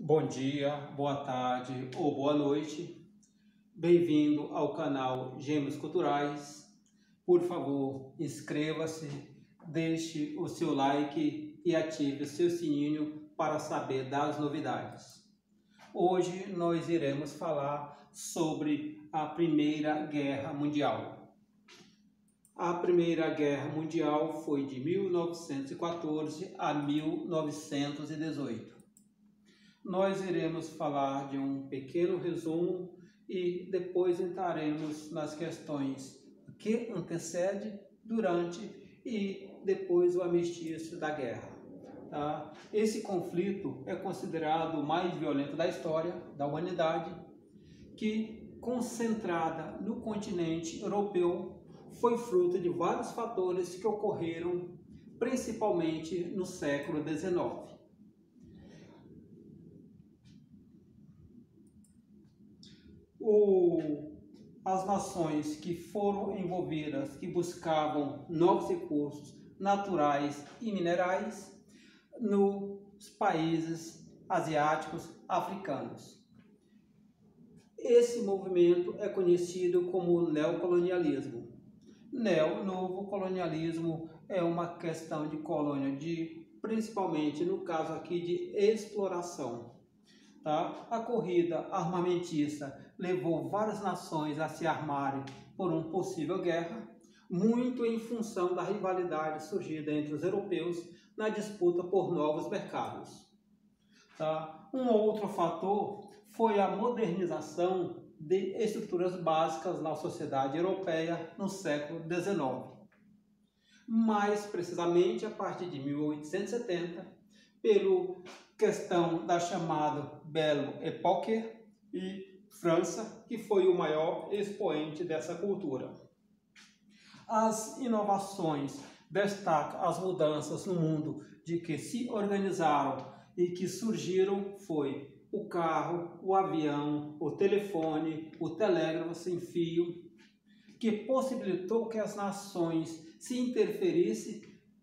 Bom dia, boa tarde ou boa noite. Bem-vindo ao canal Gêmeos Culturais. Por favor, inscreva-se, deixe o seu like e ative o seu sininho para saber das novidades. Hoje nós iremos falar sobre a Primeira Guerra Mundial. A Primeira Guerra Mundial foi de 1914 a 1918. Nós iremos falar de um pequeno resumo e depois entraremos nas questões que antecede, durante e depois o armistício da guerra. Tá? Esse conflito é considerado o mais violento da história da humanidade, que, concentrada no continente europeu, foi fruto de vários fatores que ocorreram principalmente no século XIX. As nações que foram envolvidas, que buscavam novos recursos naturais e minerais nos países asiáticos, africanos. Esse movimento é conhecido como neocolonialismo. Novo colonialismo é uma questão de colônia, principalmente no caso aqui de exploração. Tá? A corrida armamentista levou várias nações a se armarem por uma possível guerra, muito em função da rivalidade surgida entre os europeus na disputa por novos mercados. Tá? Um outro fator foi a modernização de estruturas básicas na sociedade europeia no século XIX. Mais precisamente a partir de 1870, pela questão da chamada Belle Époque e França, que foi o maior expoente dessa cultura. As inovações destacam as mudanças no mundo de que se organizaram e que surgiram foi o carro, o avião, o telefone, o telégrafo sem fio, que possibilitou que as nações se interferissem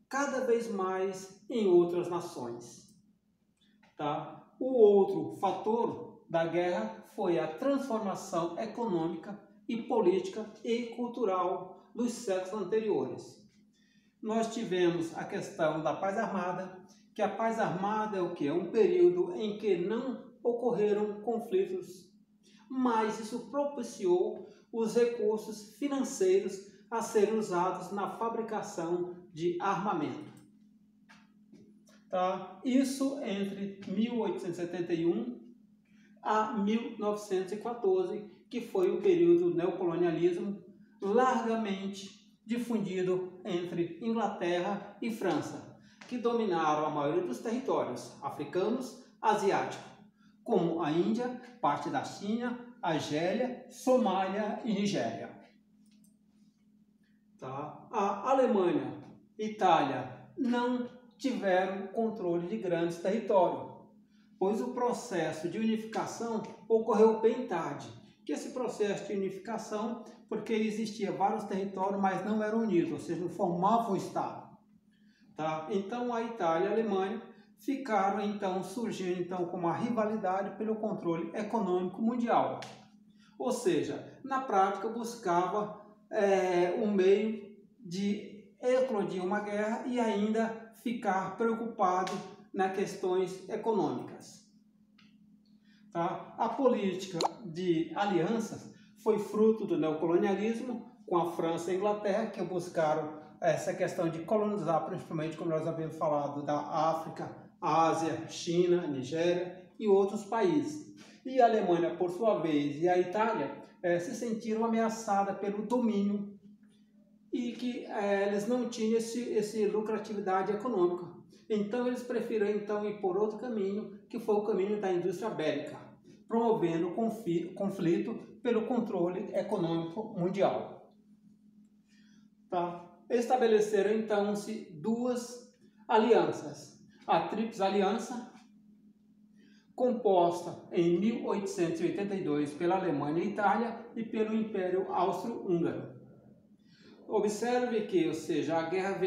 cada vez mais em outras nações. Tá? O outro fator da guerra foi a transformação econômica e política e cultural dos séculos anteriores. Nós tivemos a questão da paz armada, que a paz armada é o quê? É um período em que não ocorreram conflitos, mas isso propiciou os recursos financeiros a serem usados na fabricação de armamento. Tá? Isso entre 1871 a 1914, que foi o período do neocolonialismo largamente difundido entre Inglaterra e França, que dominaram a maioria dos territórios africanos, asiáticos, como a Índia, parte da China, Argélia, Somália e Nigéria. Tá? A Alemanha e Itália não tiveram controle de grandes territórios, pois o processo de unificação ocorreu bem tarde. Que esse processo de unificação, porque existia vários territórios, mas não eram unidos, ou seja, não formavam o Estado. Tá? Então a Itália e a Alemanha ficaram então surgindo então com uma rivalidade pelo controle econômico mundial. Ou seja, na prática buscava um meio de eclodir uma guerra e ainda ficar preocupado nas questões econômicas. Tá? A política de alianças foi fruto do neocolonialismo com a França e a Inglaterra, que buscaram essa questão de colonizar, principalmente, como nós havíamos falado, da África, Ásia, China, Nigéria e outros países. E a Alemanha, por sua vez, e a Itália se sentiram ameaçadas pelo domínio e que eles não tinham essa lucratividade econômica. Então eles preferiram então ir por outro caminho, que foi o caminho da indústria bélica, promovendo conflito pelo controle econômico mundial. Tá? Estabeleceram então-se duas alianças. A Tríplice Aliança, composta em 1882 pela Alemanha e Itália e pelo Império Austro-Húngaro. Observe que, ou seja, a guerra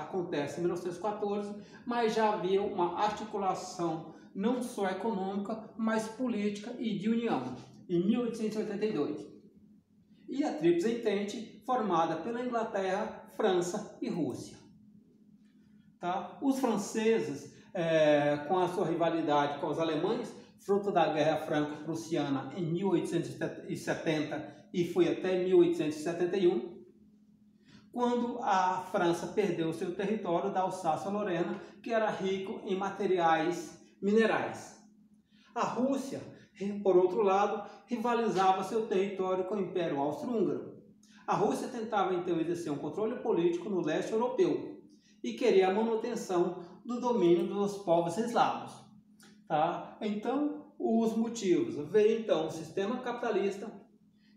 acontece em 1914, mas já havia uma articulação não só econômica, mas política e de união, em 1882. E a Tríplice Entente, formada pela Inglaterra, França e Rússia. Tá? Os franceses, com a sua rivalidade com os alemães, fruto da Guerra Franco-Prussiana em 1870 e foi até 1871, quando a França perdeu seu território da Alsácia-Lorena, que era rico em materiais minerais. A Rússia, por outro lado, rivalizava seu território com o Império Austro-Húngaro. A Rússia tentava então exercer um controle político no leste europeu e queria a manutenção do domínio dos povos eslavos. Tá? Então, os motivos. Veio então o sistema capitalista,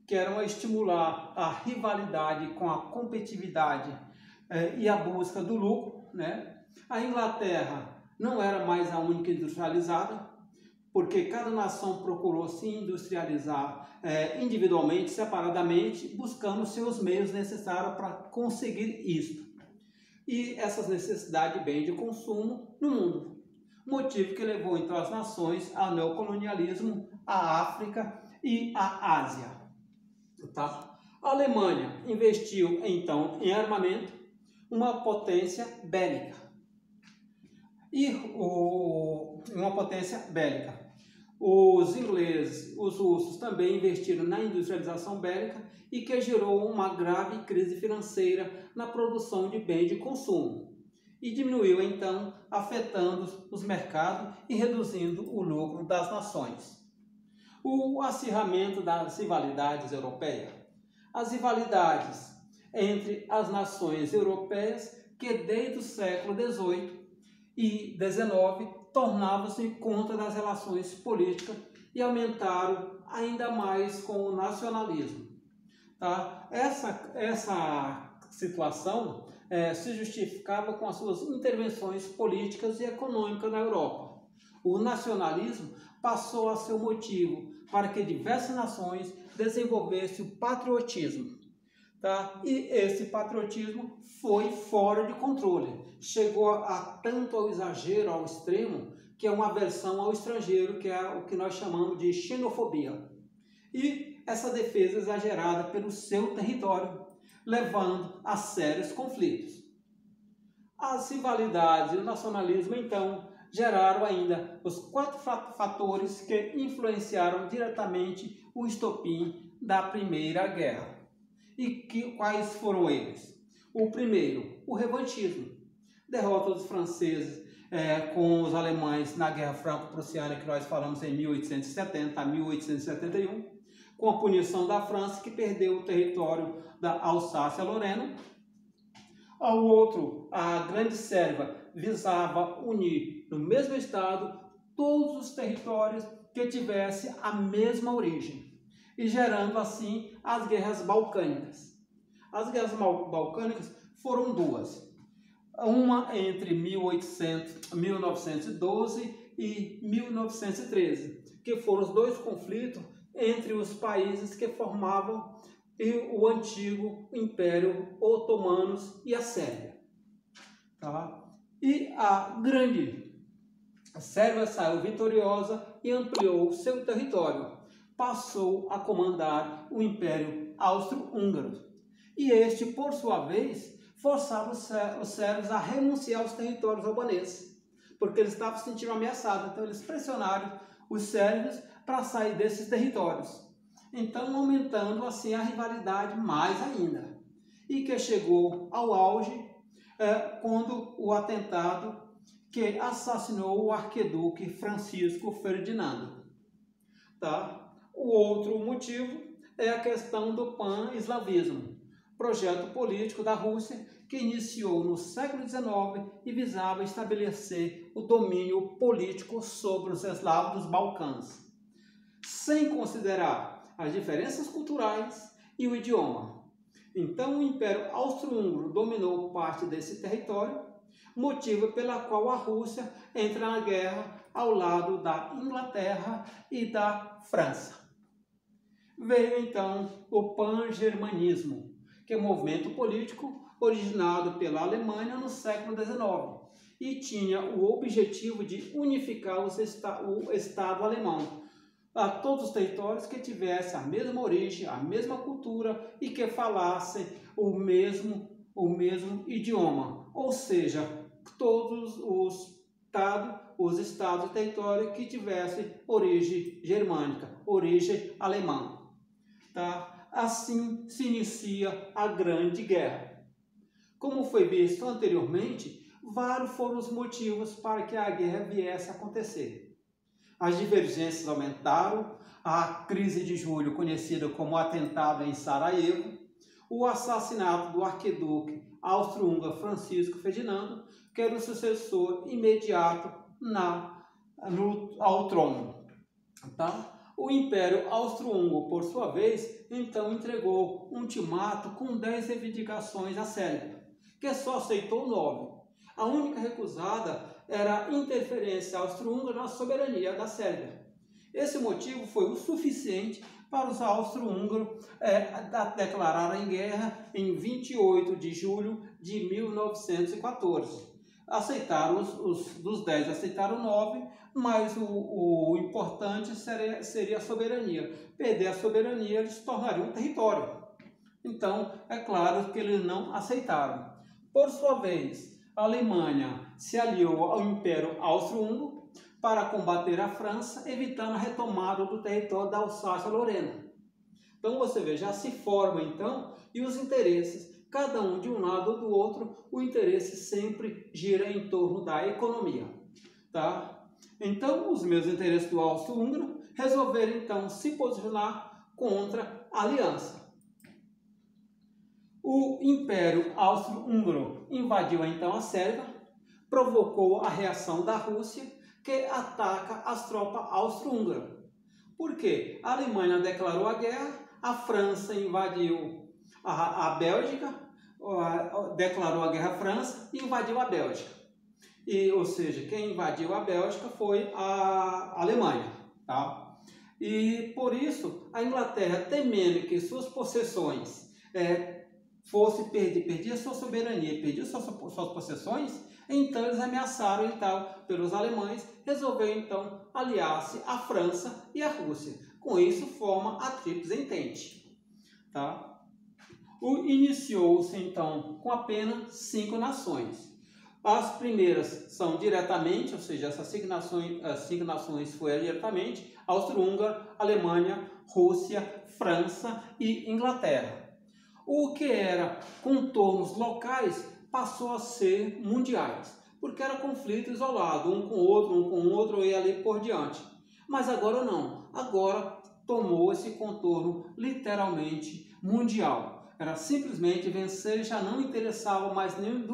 que eram a estimular a rivalidade com a competitividade e a busca do lucro, né? A Inglaterra não era mais a única industrializada, porque cada nação procurou se industrializar individualmente, separadamente, buscando seus meios necessários para conseguir isto. E essas necessidades de bem de consumo no mundo. Motivo que levou então as nações ao neocolonialismo, à África e à Ásia. Tá? A Alemanha investiu então em armamento, uma potência bélica. Os ingleses, os russos também investiram na industrialização bélica e que gerou uma grave crise financeira na produção de bens de consumo e diminuiu então, afetando os mercados e reduzindo o lucro das nações. O acirramento das rivalidades europeias. As rivalidades entre as nações europeias que desde o século XVIII e XIX tornavam-se contra das relações políticas e aumentaram ainda mais com o nacionalismo. Tá? Essa situação se justificava com as suas intervenções políticas e econômicas na Europa. O nacionalismo passou a ser o motivo para que diversas nações desenvolvessem o patriotismo. Tá? E esse patriotismo foi fora de controle. Chegou a tanto ao exagero, ao extremo, que é uma aversão ao estrangeiro, que é o que nós chamamos de xenofobia. E essa defesa exagerada pelo seu território, levando a sérios conflitos. As rivalidades e o nacionalismo, então, geraram ainda os 4 fatores que influenciaram diretamente o estopim da Primeira Guerra. E quais foram eles? O primeiro, o revanchismo. Derrota dos franceses com os alemães na Guerra Franco-Prussiana, que nós falamos em 1870 a 1871, com a punição da França, que perdeu o território da Alsácia-Lorena. Ao outro, a Grande Sérvia visava unir no mesmo estado todos os territórios que tivessem a mesma origem, e gerando assim as guerras balcânicas. As guerras balcânicas foram 2. Uma entre 1912 e 1913, que foram os 2 conflitos entre os países que formavam o antigo Império Otomano e a Sérvia. Tá? E a Sérvia saiu vitoriosa e ampliou seu território. Passou a comandar o Império Austro-Húngaro. E este, por sua vez, forçava os sérvios a renunciar aos territórios albaneses, porque eles estavam se sentindo ameaçados. Então, eles pressionaram os sérvios para sair desses territórios. Então, aumentando assim a rivalidade mais ainda. E que chegou ao auge quando o atentado que assassinou o arquiduque Francisco Ferdinando. Tá? O outro motivo é a questão do pan-eslavismo, projeto político da Rússia que iniciou no século XIX e visava estabelecer o domínio político sobre os eslavos dos Balcãs, sem considerar as diferenças culturais e o idioma. Então o Império Austro-Húngaro dominou parte desse território, motivo pela qual a Rússia entra na guerra ao lado da Inglaterra e da França. Veio então o pan-germanismo, que é um movimento político originado pela Alemanha no século XIX e tinha o objetivo de unificar o Estado alemão a todos os territórios que tivessem a mesma origem, a mesma cultura e que falassem o mesmo idioma, ou seja, todos os estados e territórios que tivessem origem germânica, origem alemã. Tá? Assim se inicia a Grande Guerra. Como foi visto anteriormente, vários foram os motivos para que a guerra viesse a acontecer. As divergências aumentaram, a crise de julho, conhecida como atentado em Sarajevo, o assassinato do arquiduque austro-húngaro Francisco Ferdinando, que era o sucessor imediato ao trono. Tá? O Império Austro-Húngaro, por sua vez, então entregou um ultimato com 10 reivindicações à Sérvia, que só aceitou 9. A única recusada era a interferência austro-húngara na soberania da Sérvia. Esse motivo foi o suficiente para os austro-húngaros declararem guerra em 28 de julho de 1914. Aceitaram dos 10, aceitaram 9, mas o importante seria a soberania. Perder a soberania, eles se tornariam um território. Então, é claro que eles não aceitaram. Por sua vez, a Alemanha se aliou ao Império Austro-Húngaro para combater a França, evitando a retomada do território da Alsácia-Lorena. Então você vê, já se forma então, e os interesses, cada um de um lado ou do outro, o interesse sempre gira em torno da economia. Tá? Então os meus interesses do Austro-Húngaro resolveram então se posicionar contra a aliança. O Império Austro-Húngaro invadiu então a Sérvia, provocou a reação da Rússia, que ataca as tropas austro-húngaras. Por quê? A Alemanha declarou a guerra, a França invadiu a Bélgica, declarou a guerra à França e invadiu a Bélgica. Ou seja, quem invadiu a Bélgica foi a Alemanha. Tá? E por isso, a Inglaterra, temendo que suas possessões perdia sua soberania, perdia suas possessões, então eles ameaçaram então pelos alemães, resolveram então aliar-se à França e à Rússia. Com isso forma a Tríplice Entente. Tá? Iniciou-se então com apenas 5 nações. As primeiras são diretamente, ou seja, as 5 nações foram diretamente: Áustria-Hungria, Alemanha, Rússia, França e Inglaterra. O que era contornos locais passou a ser mundiais, porque era conflito isolado, um com o outro e ali por diante. Mas agora não, agora tomou esse contorno literalmente mundial. Era simplesmente vencer, já não interessava mais nem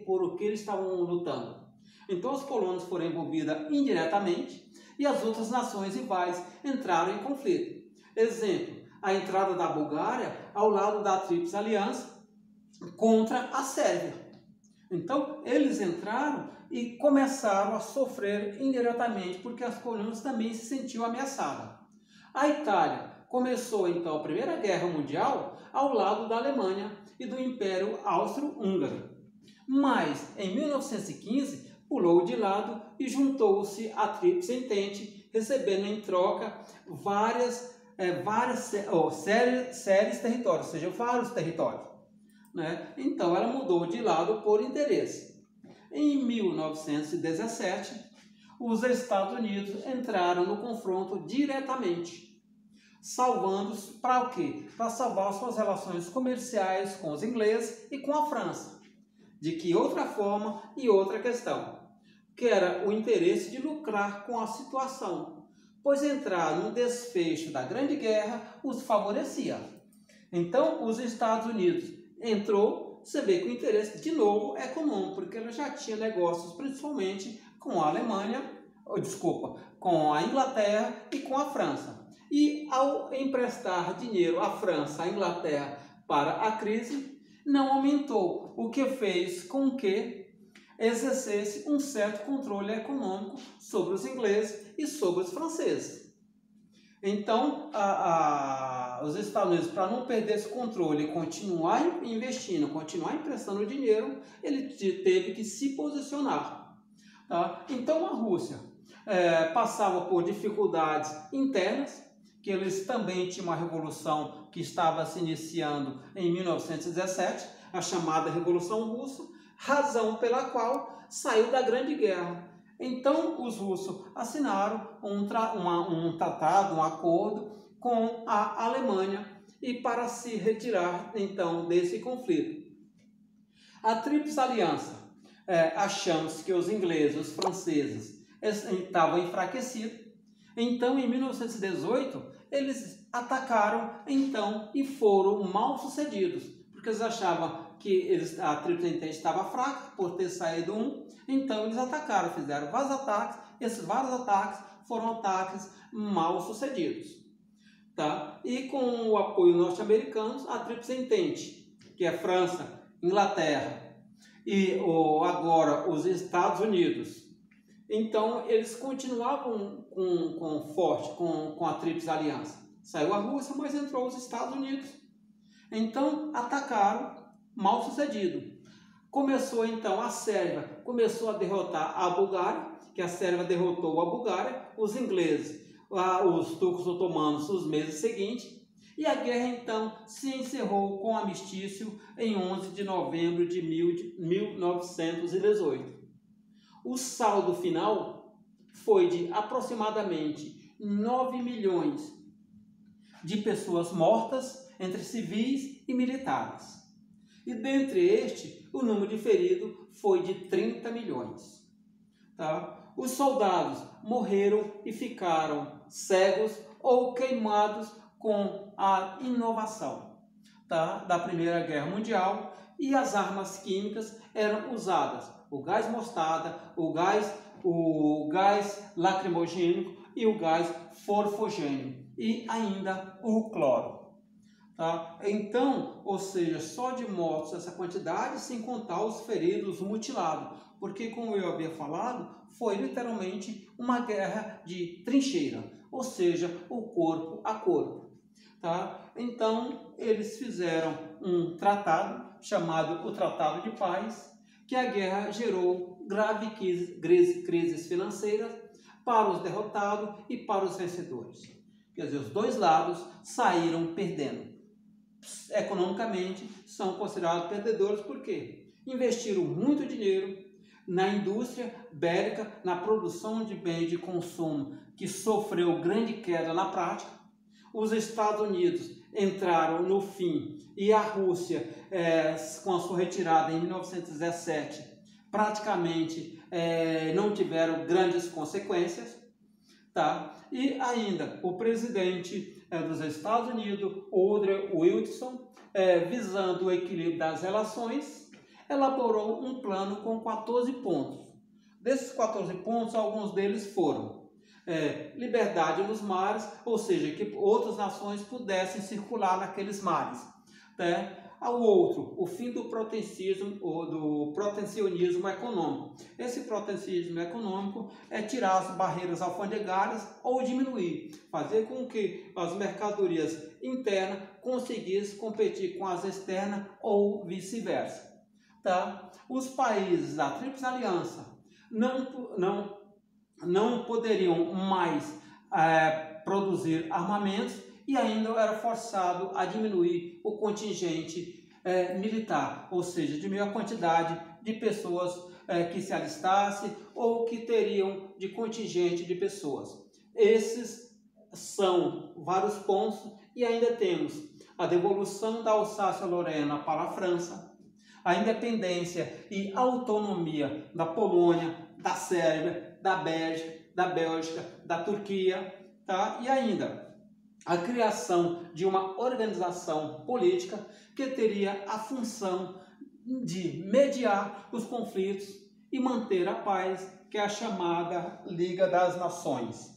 por o que eles estavam lutando. Então as colônias foram envolvidas indiretamente e as outras nações rivais entraram em conflito. Exemplo, a entrada da Bulgária ao lado da Tríplice Aliança contra a Sérvia. Então, eles entraram e começaram a sofrer indiretamente, porque as colônias também se sentiam ameaçadas. A Itália começou, então, a Primeira Guerra Mundial ao lado da Alemanha e do Império Austro-Húngaro. Mas, em 1915, pulou de lado e juntou-se à Tríplice Entente, recebendo em troca séries territórios, ou seja, vários territórios. Né? Então ela mudou de lado por interesse. Em 1917, os Estados Unidos entraram no confronto diretamente, salvando-os para o quê? Para salvar suas relações comerciais com os ingleses e com a França. De que outra forma e outra questão, que era o interesse de lucrar com a situação, pois entrar no desfecho da Grande Guerra os favorecia. Então os Estados Unidos entrou, você vê que o interesse, de novo, é econômico, porque ela já tinha negócios principalmente com a Alemanha, com a Inglaterra e com a França. E ao emprestar dinheiro à França, à Inglaterra para a crise, não aumentou, o que fez com que exercesse um certo controle econômico sobre os ingleses e sobre os franceses. Então, os Estados Unidos, para não perder esse controle e continuar investindo, continuar emprestando dinheiro, ele teve que se posicionar. Tá? Então a Rússia passava por dificuldades internas, que eles também tinham uma revolução que estava se iniciando em 1917, a chamada Revolução Russa, razão pela qual saiu da Grande Guerra. Então os russos assinaram um tratado, um acordo com a Alemanha e para se retirar então desse conflito. A Tríplice Aliança, achamos que os ingleses, os franceses estavam enfraquecidos. Então, em 1918, eles atacaram então e foram mal sucedidos, porque eles achavam que a Tríplice Entente estava fraca por ter saído então eles atacaram, fizeram vários ataques. Esses vários ataques foram ataques mal sucedidos, tá? E com o apoio norte-americano, a Tríplice Entente, que é França, Inglaterra e agora os Estados Unidos. Então, eles continuavam com a Tríplice Aliança. Saiu a Rússia, mas entrou os Estados Unidos. Então, atacaram, mal sucedido. Começou, então, a Sérvia, começou a derrotar a Bulgária, que a Sérvia derrotou a Bulgária, os ingleses, os turcos otomanos, nos meses seguintes, e a guerra, então, se encerrou com o armistício em 11 de novembro de 1918. O saldo final foi de aproximadamente 9 milhões de pessoas mortas, entre civis e militares. E dentre este, o número de feridos foi de 30 milhões. Tá? Os soldados morreram e ficaram cegos ou queimados com a inovação, tá, da Primeira Guerra Mundial, e as armas químicas eram usadas, o gás mostarda, o gás lacrimogênico e o gás fosfogênio, e ainda o cloro. Tá? Então, ou seja, só de mortos essa quantidade, sem contar os feridos, os mutilados, porque, como eu havia falado, foi literalmente uma guerra de trincheira, ou seja, o corpo a corpo. Tá? Então, eles fizeram um tratado, chamado o Tratado de Paz, que a guerra gerou graves crises financeiras para os derrotados e para os vencedores. Quer dizer, os dois lados saíram perdendo. Economicamente, são considerados perdedores porque investiram muito dinheiro na indústria bélica, na produção de bens de consumo, que sofreu grande queda na prática. Os Estados Unidos entraram no fim e a Rússia, com a sua retirada em 1917, praticamente não tiveram grandes consequências. Tá? E ainda o presidente dos Estados Unidos, Woodrow Wilson, visando o equilíbrio das relações, elaborou um plano com 14 pontos. Desses 14 pontos, alguns deles foram liberdade nos mares, ou seja, que outras nações pudessem circular naqueles mares. Né? Ao outro, o fim do protecionismo ou do protecionismo econômico. Esse protecionismo econômico é tirar as barreiras alfandegárias ou diminuir, fazer com que as mercadorias internas conseguissem competir com as externas ou vice-versa. Tá? Os países da Tríplice Aliança não poderiam mais produzir armamentos e ainda era forçado a diminuir o contingente militar, ou seja, diminuir a quantidade de pessoas que se alistassem ou que teriam de contingente de pessoas. Esses são vários pontos e ainda temos a devolução da Alsácia-Lorena para a França, a independência e autonomia da Polônia, da Sérvia, da Bélgica, da Turquia, tá? E ainda a criação de uma organização política que teria a função de mediar os conflitos e manter a paz, que é a chamada Liga das Nações.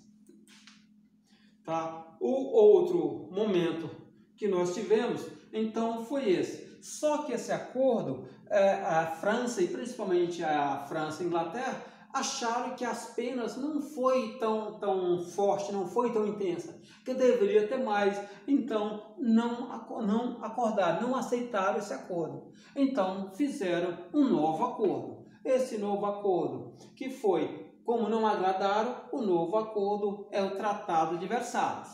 Tá? O outro momento que nós tivemos, então, foi esse. Só que esse acordo, a França, e principalmente a França e a Inglaterra, acharam que as penas não foi tão forte, não foi tão intensa, que deveria ter mais. Então, não acordaram, não aceitaram esse acordo. Então, fizeram um novo acordo. esse novo acordo, que foi, como não agradaram, o novo acordo é o Tratado de Versalhes,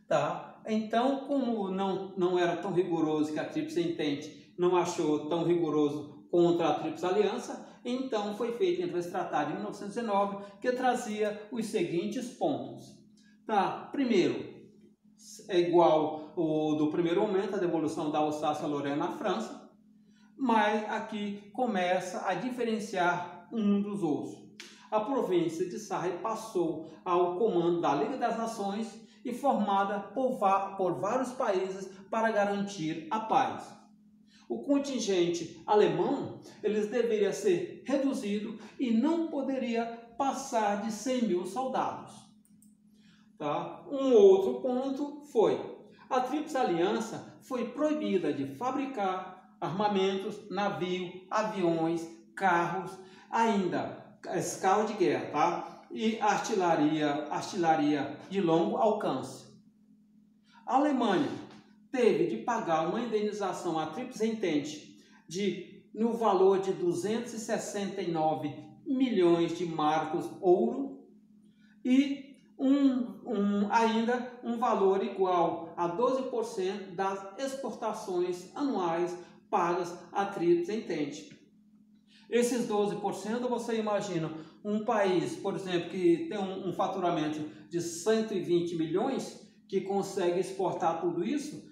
tá? Então, como não era tão rigoroso, que a Tríplice Entente não achou tão rigoroso contra a Tríplice Aliança, então foi feito então esse tratado em 1909, que trazia os seguintes pontos. Tá? Primeiro, é igual o do primeiro momento, a devolução da Alsácia-Lorena à França, mas aqui começa a diferenciar um dos outros. A província de Sarre passou ao comando da Liga das Nações e formada por vários países para garantir a paz. O contingente alemão deveria ser reduzido e não poderia passar de 100.000 soldados. Tá? Um outro ponto foi: a Tríplice Aliança foi proibida de fabricar armamentos, navios, aviões, carros, ainda carros de guerra, tá? E artilharia de longo alcance. A Alemanha teve de pagar uma indenização à Tríplice Entente no valor de 269 milhões de marcos ouro e ainda um valor igual a 12% das exportações anuais pagas à Tríplice Entente. Esses 12%, você imagina um país, por exemplo, que tem um faturamento de 120 milhões, que consegue exportar tudo isso,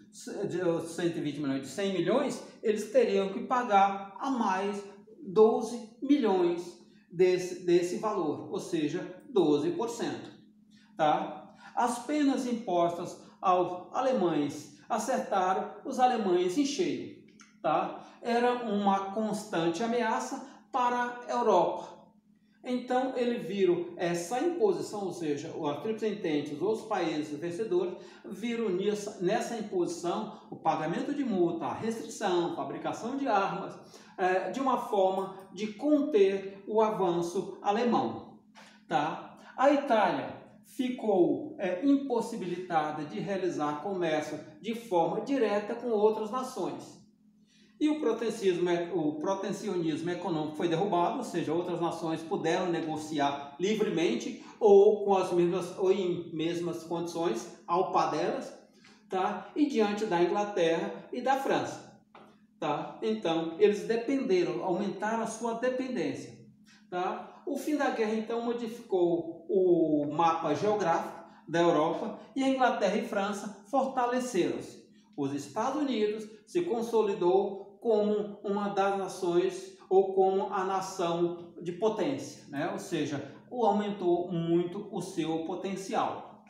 de 120 milhões, de 100 milhões, eles teriam que pagar a mais 12 milhões desse valor, ou seja, 12%. Tá? As penas impostas aos alemães acertaram os alemães em cheio. Tá? Era uma constante ameaça para a Europa. Então, eles viram essa imposição, ou seja, a Tríplice Entente, os outros países vencedores, viram nessa imposição o pagamento de multa, a restrição, a fabricação de armas, de uma forma de conter o avanço alemão. Tá? A Itália ficou impossibilitada de realizar comércio de forma direta com outras nações. E o protecionismo econômico foi derrubado, ou seja, outras nações puderam negociar livremente ou em mesmas condições, ao par delas, tá? E diante da Inglaterra e da França. Tá? Então, eles aumentaram a sua dependência. Tá? O fim da guerra, então, modificou o mapa geográfico da Europa e a Inglaterra e França fortaleceram-se. Os Estados Unidos se consolidou como uma das nações ou como a nação de potência, né? Ou seja, aumentou muito o seu potencial,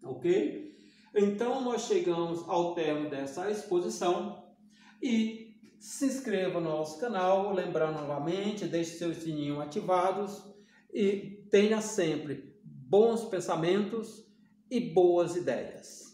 ok? Então, nós chegamos ao termo dessa exposição e se inscreva no nosso canal, lembrando novamente, deixe seu sininho ativados e tenha sempre bons pensamentos e boas ideias.